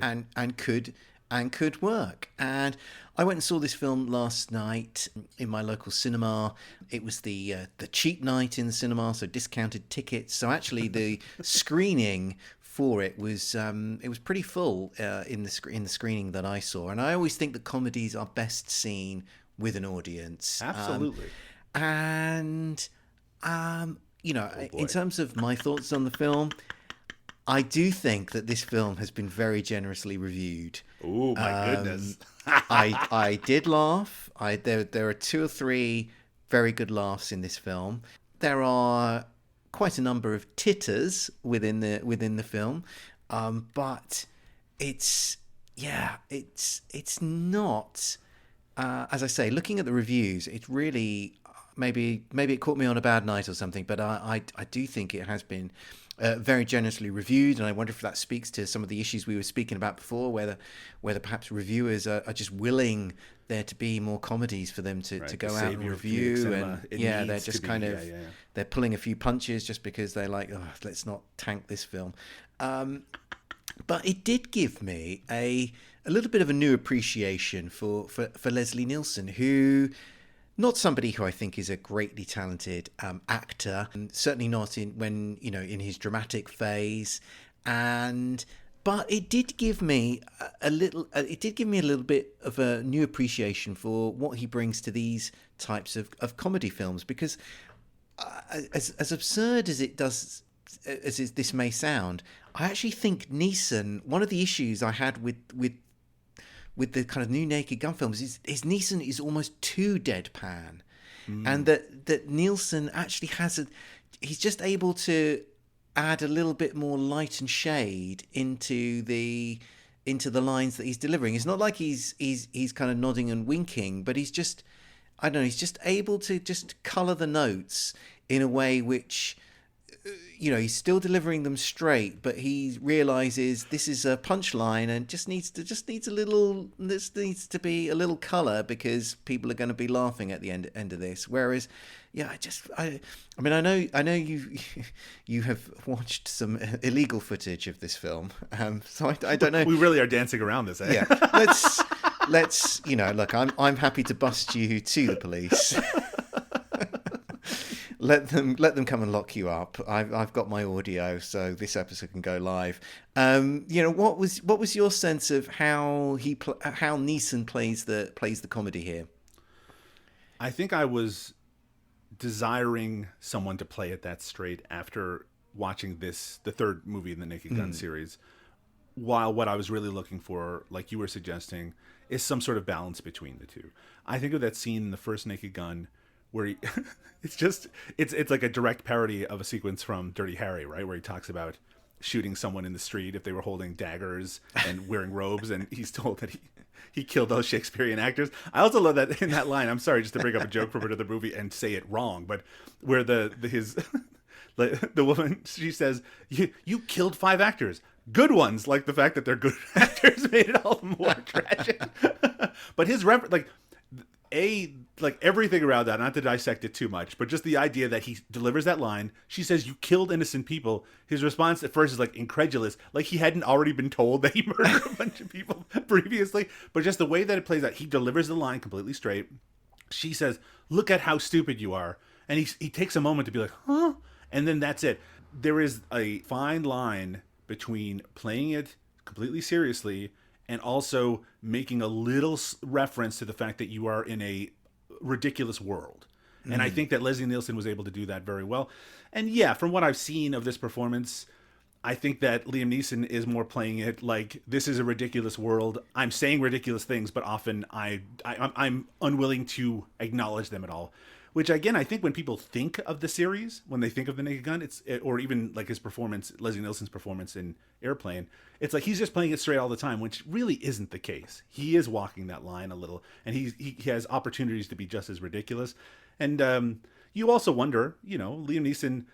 And could work. And I went and saw this film last night in my local cinema. It was the cheap night in the cinema, so discounted tickets. So actually the screening for it was pretty full in the screening that I saw. And I always think that comedies are best seen with an audience. Absolutely. In terms of my thoughts on the film, I do think that this film has been very generously reviewed. Oh my goodness! I did laugh. There are 2 or 3 very good laughs in this film. There are quite a number of titters within the film, but it's not as I say, looking at the reviews, it's really maybe it caught me on a bad night or something, but I do think it has been very generously reviewed, and I wonder if that speaks to some of the issues we were speaking about before, whether perhaps reviewers are just willing there to be more comedies for them to go out and review, and they're just they're pulling a few punches just because they're like, oh, let's not tank this film. But it did give me a little bit of a new appreciation for Leslie Nielsen, who, not somebody who I think is a greatly talented actor, and certainly not in his dramatic phase, but it did give me a little bit of a new appreciation for what he brings to these types of comedy films, because as absurd as this may sound, I actually think Neeson, one of the issues I had with the kind of new Naked Gun films is Neeson is almost too deadpan, and that Nielsen actually he's just able to add a little bit more light and shade into the lines that he's delivering. It's not like he's kind of nodding and winking, but he's just able to just colour the notes in a way which, he's still delivering them straight, but he realizes this is a punchline and this needs to be a little color because people are going to be laughing at the end of this. Whereas, I know you have watched some illegal footage of this film, so I don't know. We really are dancing around this, eh? Yeah, let's look, I'm happy to bust you to the police. Let them come and lock you up. I've got my audio, so this episode can go live. What was your sense of how Neeson plays the comedy here? I think I was desiring someone to play it that straight after watching the third movie in the Naked Gun series. While what I was really looking for, like you were suggesting, is some sort of balance between the two. I think of that scene in the first Naked Gun where it's like a direct parody of a sequence from Dirty Harry, right? Where he talks about shooting someone in the street if they were holding daggers and wearing robes, and he's told that he killed those Shakespearean actors. I also love that in that line. I'm sorry, just to bring up a joke from another movie and say it wrong, but where the woman, she says, "You killed 5 actors. Good ones, like the fact that they're good actors made it all the more tragic." But his reference, like everything around that, not to dissect it too much, but just the idea that he delivers that line, she says, "You killed innocent people." His response at first is like incredulous, like he hadn't already been told that he murdered a bunch of people previously. But just the way that it plays out, he delivers the line completely straight. She says, "Look at how stupid you are." And he takes a moment to be like, huh? And then that's it. There is a fine line between playing it completely seriously and also making a little reference to the fact that you are in a ridiculous world. And I think that Leslie Nielsen was able to do that very well. And yeah, from what I've seen of this performance, I think that Liam Neeson is more playing it like, this is a ridiculous world. I'm saying ridiculous things, but often I'm unwilling to acknowledge them at all. Which, again, I think when people think of the series, when they think of The Naked Gun, or even like his performance, Leslie Nielsen's performance in Airplane, it's like he's just playing it straight all the time, which really isn't the case. He is walking that line a little, and he has opportunities to be just as ridiculous. And you also wonder, Liam Neeson,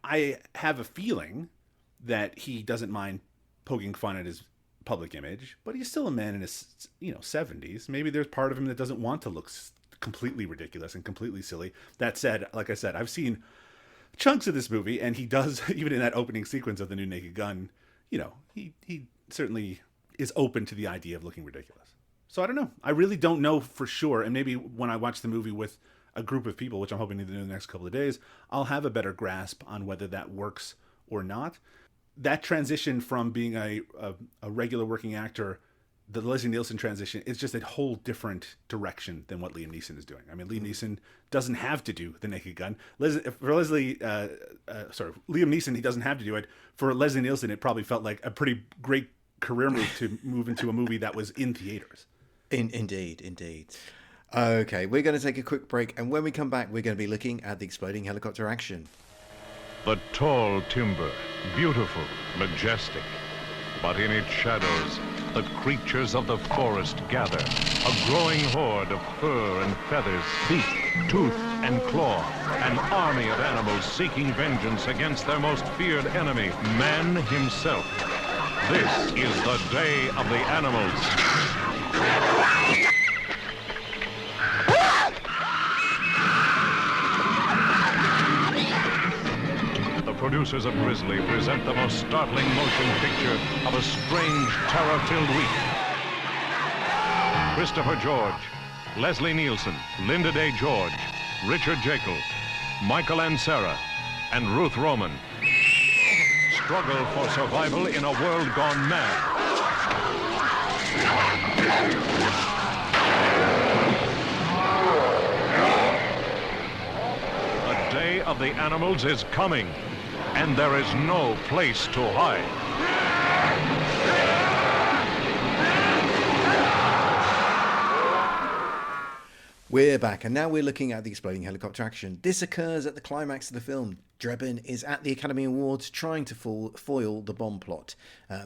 I have a feeling that he doesn't mind poking fun at his public image, but he's still a man in his 70s. Maybe there's part of him that doesn't want to look completely ridiculous and completely silly. That said, like I said, I've seen chunks of this movie, and he does, even in that opening sequence of the new Naked Gun, he certainly is open to the idea of looking ridiculous. So I don't know. I really don't know for sure. And maybe when I watch the movie with a group of people, which I'm hoping to do in the next couple of days, I'll have a better grasp on whether that works or not. That transition from being a regular working actor, the Leslie Nielsen transition, is just a whole different direction than what Liam Neeson is doing. I mean, Liam Neeson doesn't have to do The Naked Gun. Liam Neeson, he doesn't have to do it. For Leslie Nielsen, it probably felt like a pretty great career move to move into a movie that was in theaters. Indeed. Okay, we're going to take a quick break, and when we come back, we're going to be looking at the exploding helicopter action. The tall timber, beautiful, majestic, but in its shadows, the creatures of the forest gather, a growing horde of fur and feathers, beak, tooth, and claw, an army of animals seeking vengeance against their most feared enemy, man himself. This is the Day of the Animals. The producers of Grizzly present the most startling motion picture of a strange, terror-filled week. Christopher George, Leslie Nielsen, Linda Day George, Richard Jekyll, Michael Ansara, and Ruth Roman struggle for survival in a world gone mad. The Day of the Animals is coming, and there is no place to hide. We're back, and now we're looking at the exploding helicopter action. This occurs at the climax of the film. Drebin is at the Academy Awards trying to foil the bomb plot.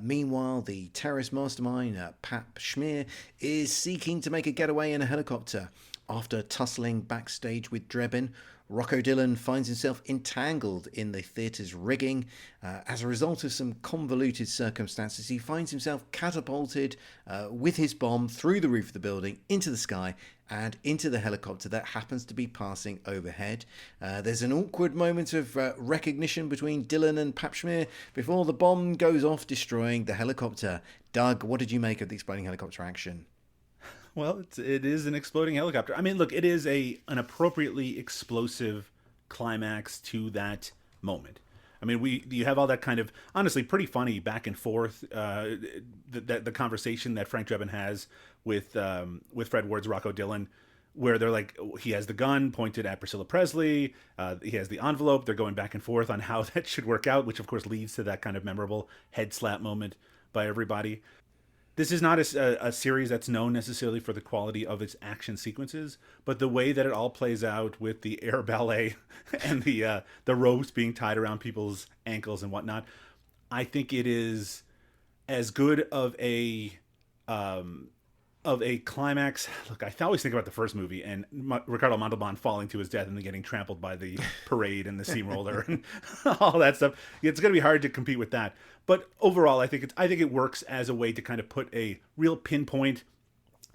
Meanwhile, the terrorist mastermind, Pap Schmier, is seeking to make a getaway in a helicopter. After tussling backstage with Drebin, Rocco Dillon finds himself entangled in the theatre's rigging. As a result of some convoluted circumstances, he finds himself catapulted with his bomb through the roof of the building, into the sky, and into the helicopter that happens to be passing overhead. There's an awkward moment of recognition between Dillon and Pap Schmier before the bomb goes off, destroying the helicopter. Doug, what did you make of the exploding helicopter action? Well, it is an exploding helicopter. I mean, look, it is an appropriately explosive climax to that moment. I mean, you have all that kind of, honestly, pretty funny back and forth, the conversation that Frank Drebin has with Fred Ward's Rocco Dillon, where they're like, he has the gun pointed at Priscilla Presley, he has the envelope, they're going back and forth on how that should work out, which of course leads to that kind of memorable head slap moment by everybody. This is not a series that's known necessarily for the quality of its action sequences, but the way that it all plays out with the air ballet and the ropes being tied around people's ankles and whatnot, I think it is as good of a climax. Look, I always think about the first movie and Ricardo Montalban falling to his death and then getting trampled by the parade and the steamroller and all that stuff. It's going to be hard to compete with that. But overall, I think it works as a way to kind of put a real pinpoint,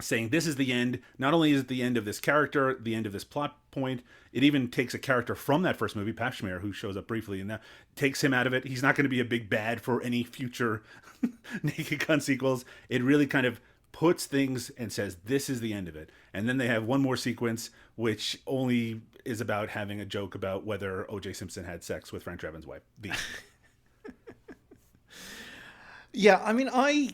saying this is the end. Not only is it the end of this character, the end of this plot point, it even takes a character from that first movie, Pap Schmier, who shows up briefly, and that takes him out of it. He's not going to be a big bad for any future Naked Gun sequels. It really kind of puts things and says this is the end of it. And then they have one more sequence, which only is about having a joke about whether O.J. Simpson had sex with Frank Drebin's wife. The end. Yeah, I mean, I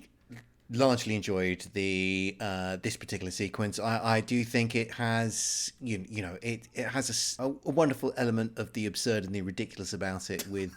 largely enjoyed the this particular sequence. I do think it has it has a wonderful element of the absurd and the ridiculous about it, with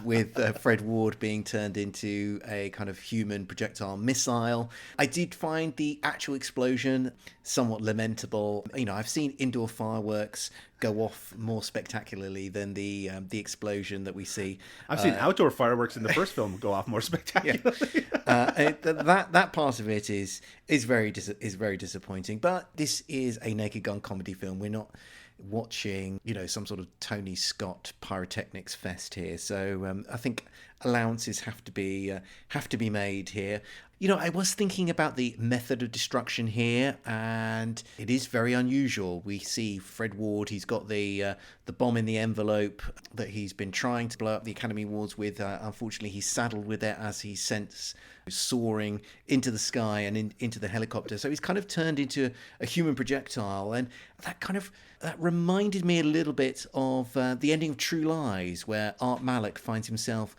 with Fred Ward being turned into a kind of human projectile missile. I did find the actual explosion somewhat lamentable. I've seen indoor fireworks go off more spectacularly than the explosion that we see. I've seen outdoor fireworks in the first film go off more spectacularly. That part of it is very disappointing. But this is a Naked Gun comedy film. We're not watching some sort of Tony Scott pyrotechnics fest here. So I think allowances have to be made here. I was thinking about the method of destruction here, and it is very unusual. We see Fred Ward, he's got the bomb in the envelope that he's been trying to blow up the Academy Awards with. Unfortunately, he's saddled with it as he's sent soaring into the sky and into the helicopter. So he's kind of turned into a human projectile, and that reminded me a little bit of the ending of True Lies, where Art Malik finds himself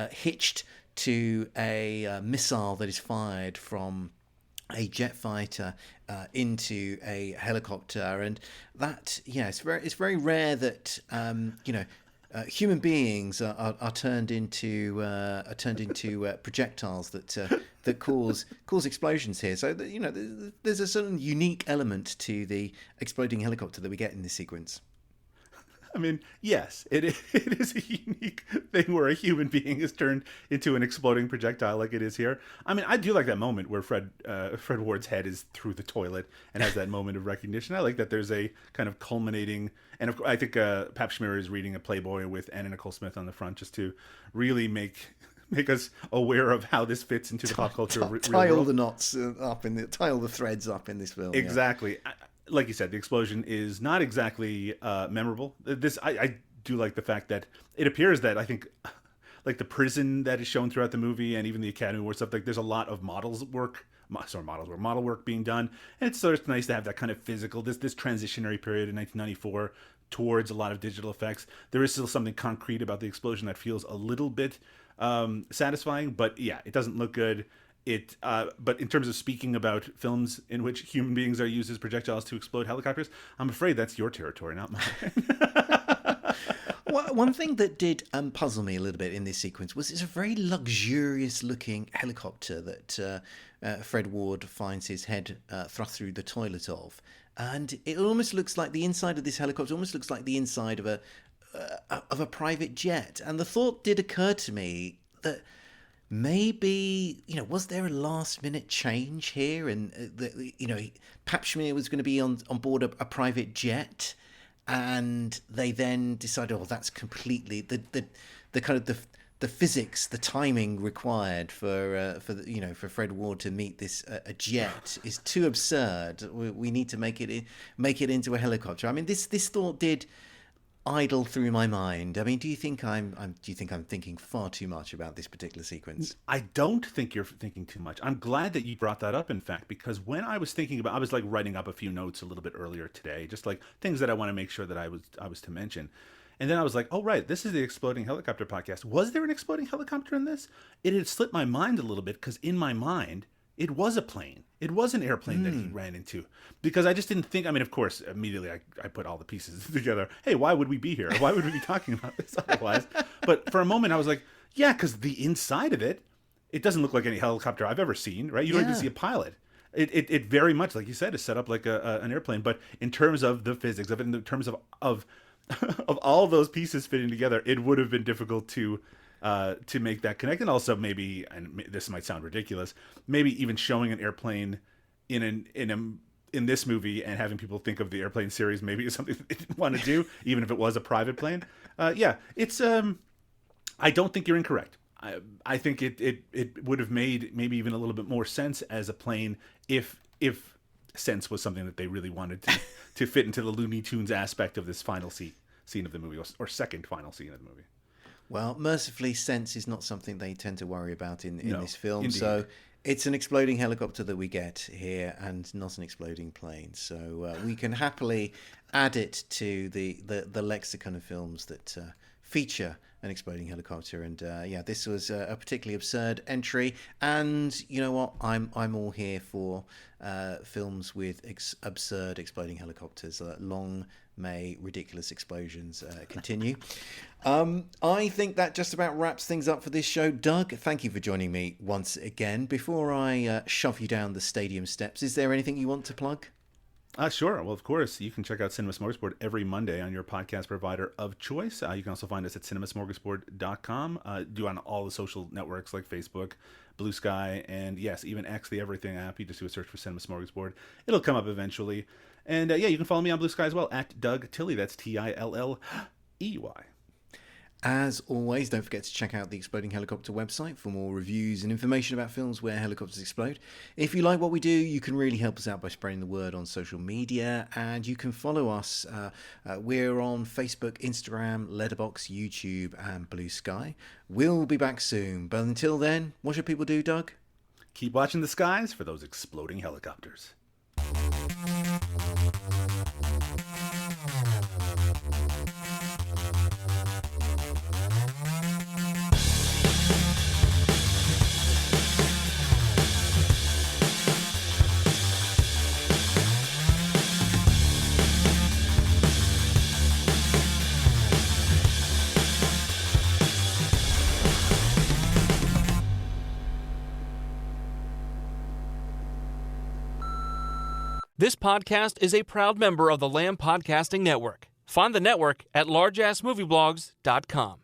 hitched to a missile that is fired from a jet fighter into a helicopter, and that it's very rare that human beings are turned into projectiles that cause explosions here. So there's a certain unique element to the exploding helicopter that we get in this sequence. I mean, yes, it is a unique thing where a human being is turned into an exploding projectile like it is here. I mean, I do like that moment where Fred Ward's head is through the toilet and has that moment of recognition. I like that there's a kind of culminating, and I think Pap Schmear is reading a Playboy with Anna Nicole Smith on the front just to really make us aware of how this fits into the pop culture. Tile the knots tile the threads up in this film. Exactly. Yeah. Like you said, the explosion is not exactly memorable. I do like the fact that it appears that I think, like the prison that is shown throughout the movie and even the Academy Award stuff, like there's a lot of model work being done, and it's sort of nice to have that kind of physical this transitionary period in 1994 towards a lot of digital effects. There is still something concrete about the explosion that feels a little bit satisfying, but yeah, it doesn't look good. But in terms of speaking about films in which human beings are used as projectiles to explode helicopters, I'm afraid that's your territory, not mine. Well, one thing that did puzzle me a little bit in this sequence was it's a very luxurious-looking helicopter that Fred Ward finds his head thrust through the toilet of, and it almost looks like the inside of this helicopter almost looks like the inside of a private jet. And the thought did occur to me that maybe, was there a last-minute change here? And, Pap Schmear was going to be on board a private jet, and they then decided, that's completely the kind of the physics, the timing required for Fred Ward to meet this a jet is too absurd. We need to make it into a helicopter. I mean, this thought did idle through my mind. I mean, do you think I'm thinking far too much about this particular sequence? I don't think you're thinking too much. I'm glad that you brought that up, in fact, because when I was thinking about, I was like writing up a few notes a little bit earlier today, just like things that I want to make sure that I was to mention. And then I was like, oh, right, this is the Exploding Helicopter podcast. Was there an exploding helicopter in this? It had slipped my mind a little bit because in my mind, it was a plane. It was an airplane that he ran into. Because I just didn't think, I mean, of course, immediately I put all the pieces together. Hey, why would we be here? Why would we be talking about this otherwise? But for a moment, I was like, yeah, because the inside of it doesn't look like any helicopter I've ever seen, right? You don't even see a pilot. It very much, like you said, is set up like an airplane. But in terms of the physics of it, in terms of of all those pieces fitting together, it would have been difficult to make that connect. And also maybe, and this might sound ridiculous, maybe even showing an airplane in this movie and having people think of the Airplane series maybe is something that they didn't want to do, even if it was a private plane. It's I don't think you're incorrect. I think it would have made maybe even a little bit more sense as a plane if sense was something that they really wanted to fit into the Looney Tunes aspect of this final scene of the movie, or second final scene of the movie. Well, mercifully, sense is not something they tend to worry about in this film. Indeed. So it's an exploding helicopter that we get here and not an exploding plane. So we can happily add it to the lexicon of films that feature an exploding helicopter. And this was a particularly absurd entry. And you know what? I'm all here for films with absurd exploding helicopters. Long may ridiculous explosions continue. I think that just about wraps things up for this show. Doug, thank you for joining me once again. Before I shove you down the stadium steps, is there anything you want to plug? Sure. Well, of course, you can check out Cinema Smorgasbord every Monday on your podcast provider of choice. You can also find us at cinemasmorgasbord.com. Do on all the social networks like Facebook, Blue Sky, and yes, even X, the Everything app. You just do a search for Cinema Smorgasbord. It'll come up eventually. And you can follow me on Blue Sky as well, at Doug Tilley. That's Tilley. As always, don't forget to check out the Exploding Helicopter website for more reviews and information about films where helicopters explode. If you like what we do, you can really help us out by spreading the word on social media, and you can follow us. We're on Facebook, Instagram, Letterboxd, YouTube, and Blue Sky. We'll be back soon, but until then, what should people do, Doug? Keep watching the skies for those exploding helicopters. This podcast is a proud member of the Lamb Podcasting Network. Find the network at largeassmovieblogs.com.